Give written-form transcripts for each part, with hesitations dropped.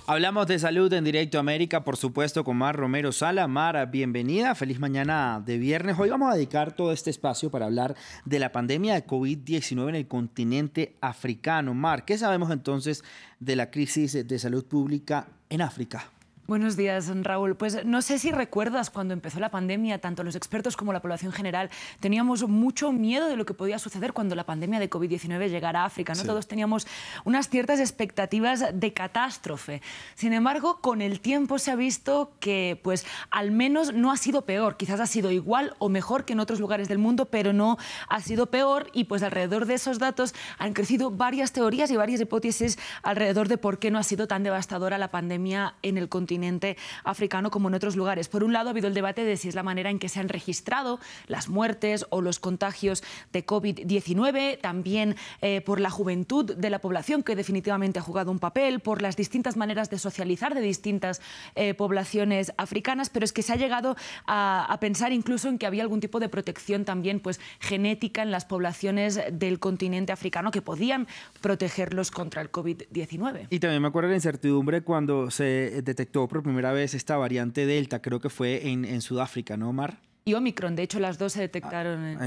Hablamos de salud en Directo América, por supuesto, con Mar Romero Sala. Mar, bienvenida, feliz mañana de viernes. Hoy vamos a dedicar todo este espacio para hablar de la pandemia de COVID-19 en el continente africano. Mar, ¿qué sabemos entonces de la crisis de salud pública en África? Buenos días, Raúl. Pues no sé si recuerdas cuando empezó la pandemia, tanto los expertos como la población general teníamos mucho miedo de lo que podía suceder cuando la pandemia de COVID-19 llegara a África, ¿no? Sí. Todos teníamos unas ciertas expectativas de catástrofe. Sin embargo, con el tiempo se ha visto que, pues, al menos no ha sido peor. Quizás ha sido igual o mejor que en otros lugares del mundo, pero no ha sido peor. Y, pues, alrededor de esos datos han crecido varias teorías y varias hipótesis alrededor de por qué no ha sido tan devastadora la pandemia en el continente africano como en otros lugares. Por un lado, ha habido el debate de si es la manera en que se han registrado las muertes o los contagios de COVID-19, también por la juventud de la población, que definitivamente ha jugado un papel, por las distintas maneras de socializar de distintas poblaciones africanas, pero es que se ha llegado a pensar incluso en que había algún tipo de protección también, pues, genética en las poblaciones del continente africano que podían protegerlos contra el COVID-19. Y también me acuerdo de la incertidumbre cuando se detectó por primera vez esta variante Delta, creo que fue en Sudáfrica, ¿no, Mar? Y Omicron, de hecho las dos se detectaron.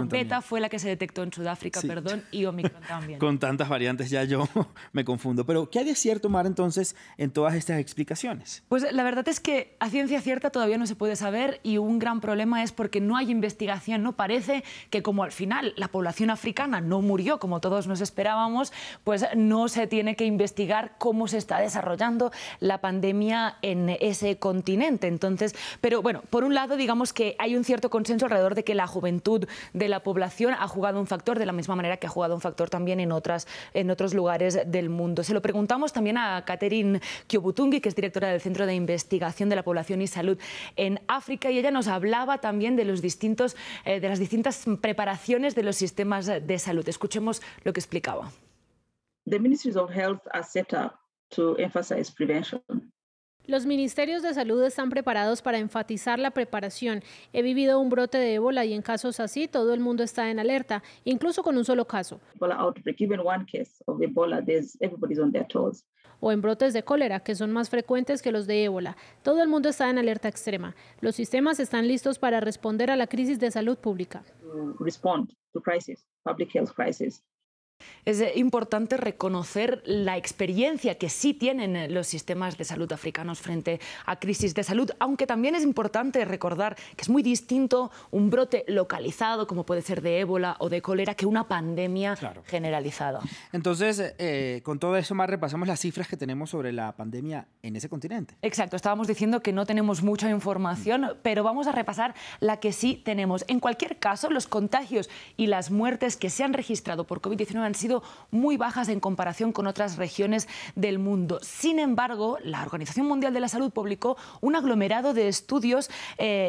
Beta fue la que se detectó en Sudáfrica, sí. Perdón, y Omicron también. Con tantas variantes ya yo me confundo. Pero, ¿qué hay de cierto, Mar, entonces, en todas estas explicaciones? Pues la verdad es que a ciencia cierta todavía no se puede saber, y un gran problema es porque no hay investigación, ¿no? Parece que como al final la población africana no murió como todos nos esperábamos, pues no se tiene que investigar cómo se está desarrollando la pandemia en ese continente. Entonces, pero bueno, por un lado, digamos que hay un cierto consenso alrededor de que la juventud de la población ha jugado un factor, de la misma manera que ha jugado un factor también en otros lugares del mundo. Se lo preguntamos también a Catherine Kyobutungi, que es directora del Centro de Investigación de la Población y Salud en África, y ella nos hablaba también de las distintas preparaciones de los sistemas de salud. Escuchemos lo que explicaba. The Ministries of Health are set up to emphasize prevention. Los ministerios de salud están preparados para enfatizar la preparación. He vivido un brote de ébola y en casos así todo el mundo está en alerta, incluso con un solo caso. O en brotes de cólera, que son más frecuentes que los de ébola. Todo el mundo está en alerta extrema. Los sistemas están listos para responder a la crisis de salud pública. Es importante reconocer la experiencia que sí tienen los sistemas de salud africanos frente a crisis de salud, aunque también es importante recordar que es muy distinto un brote localizado, como puede ser de ébola o de cólera, que una pandemia generalizada. Entonces, con todo eso, más repasamos las cifras que tenemos sobre la pandemia en ese continente. Exacto, estábamos diciendo que no tenemos mucha información, pero vamos a repasar la que sí tenemos. En cualquier caso, los contagios y las muertes que se han registrado por COVID-19 han sido muy bajas en comparación con otras regiones del mundo. Sin embargo, la Organización Mundial de la Salud publicó un aglomerado de estudios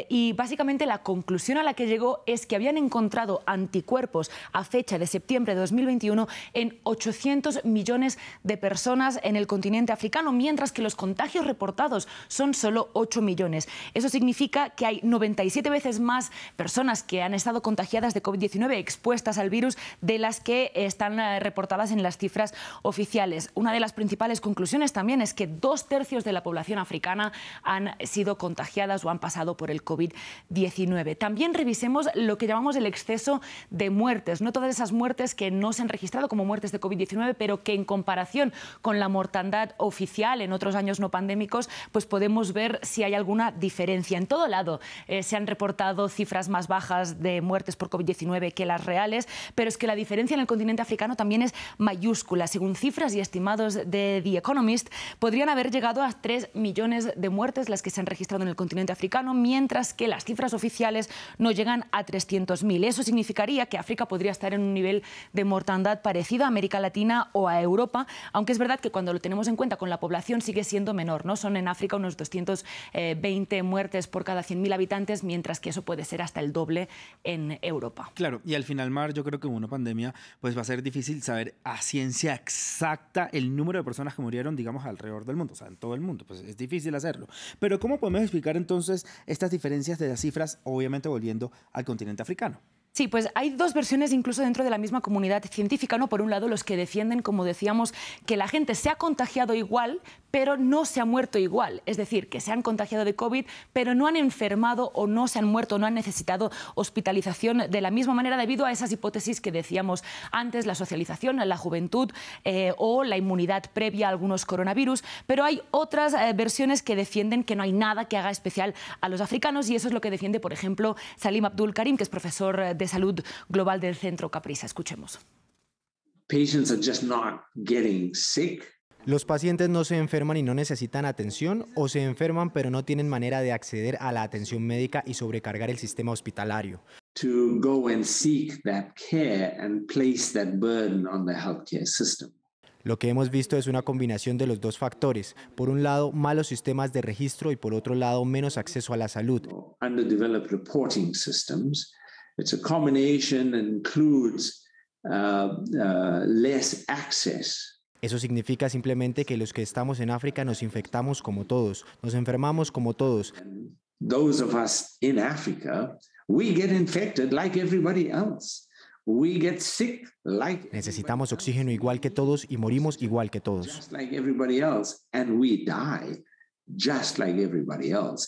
y básicamente la conclusión a la que llegó es que habían encontrado anticuerpos a fecha de septiembre de 2021 en 800 millones de personas en el continente africano, mientras que los contagios reportados son solo 8 millones. Eso significa que hay 97 veces más personas que han estado contagiadas de COVID-19 expuestas al virus de las que están reportadas en las cifras oficiales. Una de las principales conclusiones también es que 2/3 de la población africana han sido contagiadas o han pasado por el COVID-19. También revisemos lo que llamamos el exceso de muertes, no todas esas muertes que no se han registrado como muertes de COVID-19, pero que en comparación con la mortandad oficial en otros años no pandémicos, pues podemos ver si hay alguna diferencia. En todo lado se han reportado cifras más bajas de muertes por COVID-19 que las reales, pero es que la diferencia en el continente africano también es mayúscula. Según cifras y estimados de The Economist, podrían haber llegado a 3 millones de muertes las que se han registrado en el continente africano, mientras que las cifras oficiales no llegan a 300.000. Eso significaría que África podría estar en un nivel de mortandad parecido a América Latina o a Europa, aunque es verdad que cuando lo tenemos en cuenta con la población sigue siendo menor, ¿no? Son en África unos 220 muertes por cada 100.000 habitantes, mientras que eso puede ser hasta el doble en Europa. Claro, y al final, Mar, yo creo que una pandemia pues va a ser difícil saber a ciencia exacta el número de personas que murieron, digamos, alrededor del mundo, o sea, en todo el mundo, pues es difícil hacerlo. Pero ¿cómo podemos explicar entonces estas diferencias de las cifras, obviamente volviendo al continente africano? Sí, pues hay dos versiones incluso dentro de la misma comunidad científica, ¿no? Por un lado, los que defienden, como decíamos, que la gente se ha contagiado igual, pero no se ha muerto igual. Es decir, que se han contagiado de COVID, pero no han enfermado o no se han muerto, no han necesitado hospitalización de la misma manera debido a esas hipótesis que decíamos antes, la socialización, la juventud o la inmunidad previa a algunos coronavirus. Pero hay otras versiones que defienden que no hay nada que haga especial a los africanos y eso es lo que defiende, por ejemplo, Salim Abdul Karim, que es profesor de Salud Global del Centro Caprisa. Escuchemos. Los pacientes no se enferman y no necesitan atención o se enferman pero no tienen manera de acceder a la atención médica y sobrecargar el sistema hospitalario. Lo que hemos visto es una combinación de los dos factores. Por un lado, malos sistemas de registro y por otro lado, menos acceso a la salud. It's a combination that includes less access. Eso significa simplemente que los que estamos en África nos infectamos como todos, nos enfermamos como todos. Those of us in Africa, we get infected like everybody else. We get sick like Necesitamos oxígeno igual que todos y morimos igual que todos. just like everybody else, and we die just like everybody else.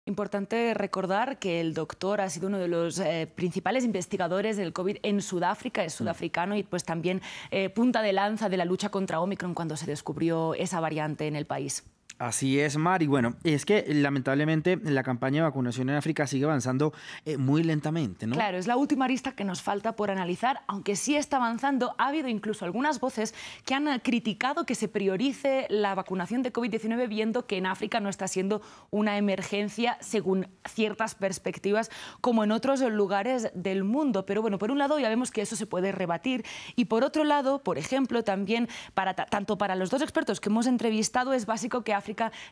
Importante recordar que el doctor ha sido uno de los principales investigadores del COVID en Sudáfrica, es sudafricano y pues también punta de lanza de la lucha contra Omicron cuando se descubrió esa variante en el país. Así es, Mar. Y bueno, es que lamentablemente la campaña de vacunación en África sigue avanzando muy lentamente, ¿no? Claro, es la última arista que nos falta por analizar, aunque sí está avanzando. Ha habido incluso algunas voces que han criticado que se priorice la vacunación de COVID-19 viendo que en África no está siendo una emergencia según ciertas perspectivas como en otros lugares del mundo. Pero bueno, por un lado ya vemos que eso se puede rebatir y por otro lado, por ejemplo, también tanto para los dos expertos que hemos entrevistado es básico que África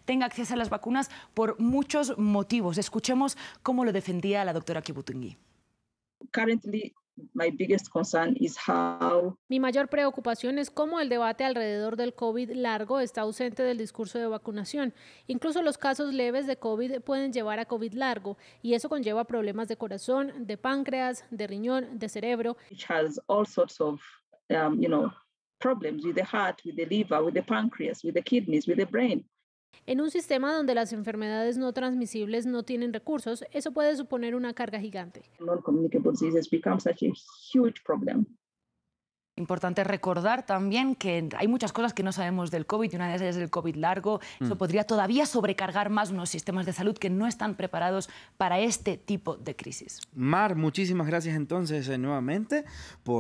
tenga acceso a las vacunas por muchos motivos. Escuchemos cómo lo defendía la doctora Kibutungi. Currently, my biggest concern is how Mi mayor preocupación es cómo el debate alrededor del COVID largo está ausente del discurso de vacunación. Incluso los casos leves de COVID pueden llevar a COVID largo y eso conlleva problemas de corazón, de páncreas, de riñón, de cerebro. which has all sorts of, problems with the heart, with the liver, with the pancreas, with the kidneys, with the brain. En un sistema donde las enfermedades no transmisibles no tienen recursos, eso puede suponer una carga gigante. Non-communicable diseases become such a huge problem. Importante recordar también que hay muchas cosas que no sabemos del COVID y una de ellas es el COVID largo. Eso podría todavía sobrecargar más unos sistemas de salud que no están preparados para este tipo de crisis. Mar, muchísimas gracias entonces nuevamente por